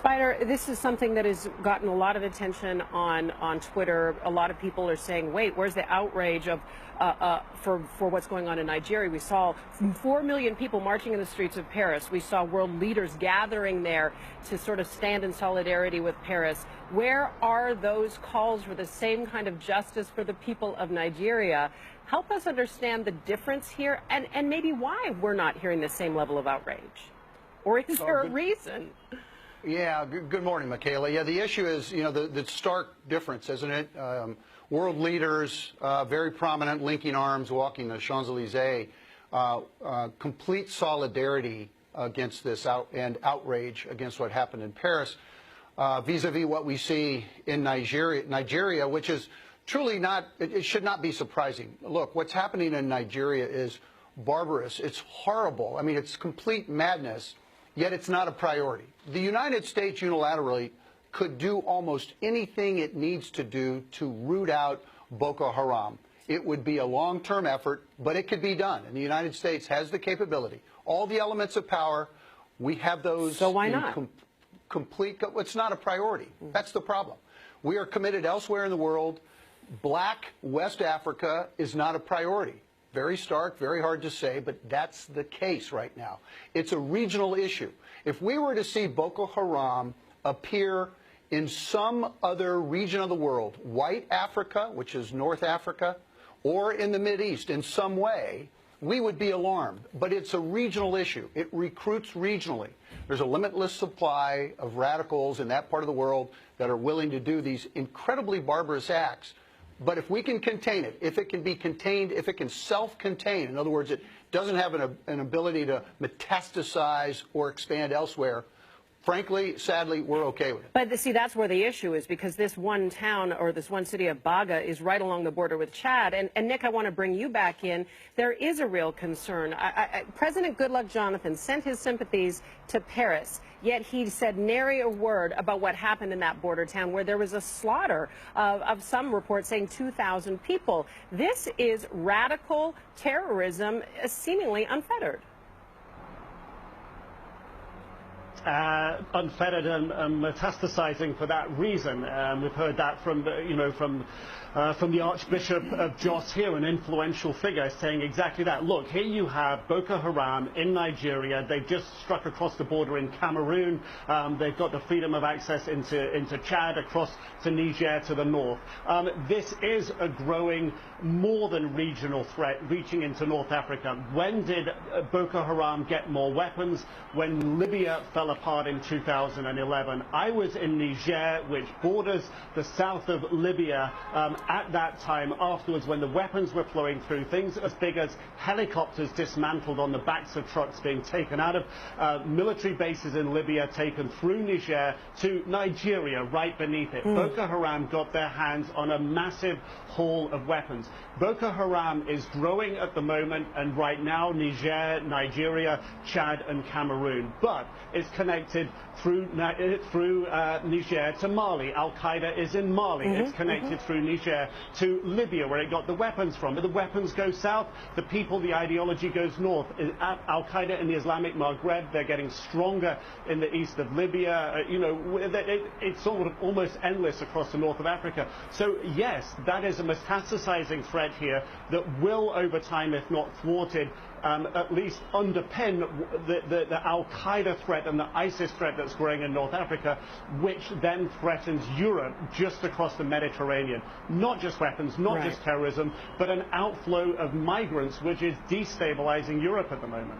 Spider, this is something that has gotten a lot of attention on Twitter. A lot of people are saying, "Wait, where's the outrage of for what's going on in Nigeria?" We saw 4 million people marching in the streets of Paris. We saw world leaders gathering there to sort of stand in solidarity with Paris. Where are those calls for the same kind of justice for the people of Nigeria? Help us understand the difference here, and maybe why we're not hearing the same level of outrage, or is there a reason? Yeah, good morning, Michaela. Yeah, the issue is, the stark difference, isn't it? World leaders, very prominent, linking arms, walking the Champs-Élysées, complete solidarity against this and outrage against what happened in Paris, vis-a-vis what we see in Nigeria, which is truly not, it should not be surprising. Look, what's happening in Nigeria is barbarous. It's horrible. I mean, it's complete madness. Yet it's not a priority. The United States unilaterally could do almost anything it needs to do to root out Boko Haram. It would be a long-term effort, but it could be done. And the United States has the capability. All the elements of power, we have those. So why not? It's not a priority. That's the problem. We are committed elsewhere in the world. Black West Africa is not a priority. Very stark, very hard to say, but that's the case right now. It's a regional issue. If we were to see Boko Haram appear in some other region of the world, white Africa, which is North Africa, or in the Mideast in some way, we would be alarmed. But it's a regional issue. It recruits regionally. There's a limitless supply of radicals in that part of the world that are willing to do these incredibly barbarous acts. But if we can contain it, if it can be contained, if it can self-contain, in other words, it doesn't have an ability to metastasize or expand elsewhere, frankly, sadly, we're okay with it. But see, that's where the issue is, because this one town or this one city of Baga is right along the border with Chad. And Nick, I want to bring you back in. There is a real concern. President Goodluck Jonathan sent his sympathies to Paris, yet he said nary a word about what happened in that border town where there was a slaughter of some reports saying 2,000 people. This is radical terrorism, seemingly unfettered. Unfettered and metastasizing for that reason. We've heard that from the Archbishop of Jos here, an influential figure, saying exactly that. Look, here you have Boko Haram in Nigeria. They've just struck across the border in Cameroon. They've got the freedom of access into Chad, across to Niger to the north. This is a growing, more than regional threat reaching into North Africa. When did Boko Haram get more weapons? When Libya fell apart in 2011. I was in Niger, which borders the south of Libya, at that time afterwards, when the weapons were flowing through, things as big as helicopters dismantled on the backs of trucks being taken out of military bases in Libya, taken through Niger to Nigeria, right beneath it. Boko Haram got their hands on a massive haul of weapons. Boko Haram is growing at the moment, and right now Niger, Nigeria, Chad and Cameroon. But it's connected through Niger to Mali. Al-Qaeda is in Mali. It's connected through Niger to Libya, where it got the weapons from. But the weapons go south, the people, the ideology goes north. Al-Qaeda in the Islamic Maghreb, they're getting stronger in the east of Libya. It's sort of almost endless across the north of Africa. So yes, that is a metastasizing threat here that will, over time, if not thwarted, at least underpin the Al-Qaeda threat and the ISIS threat that's growing in North Africa, which then threatens Europe just across the Mediterranean. Not just weapons, not just terrorism, but an outflow of migrants, which is destabilizing Europe at the moment.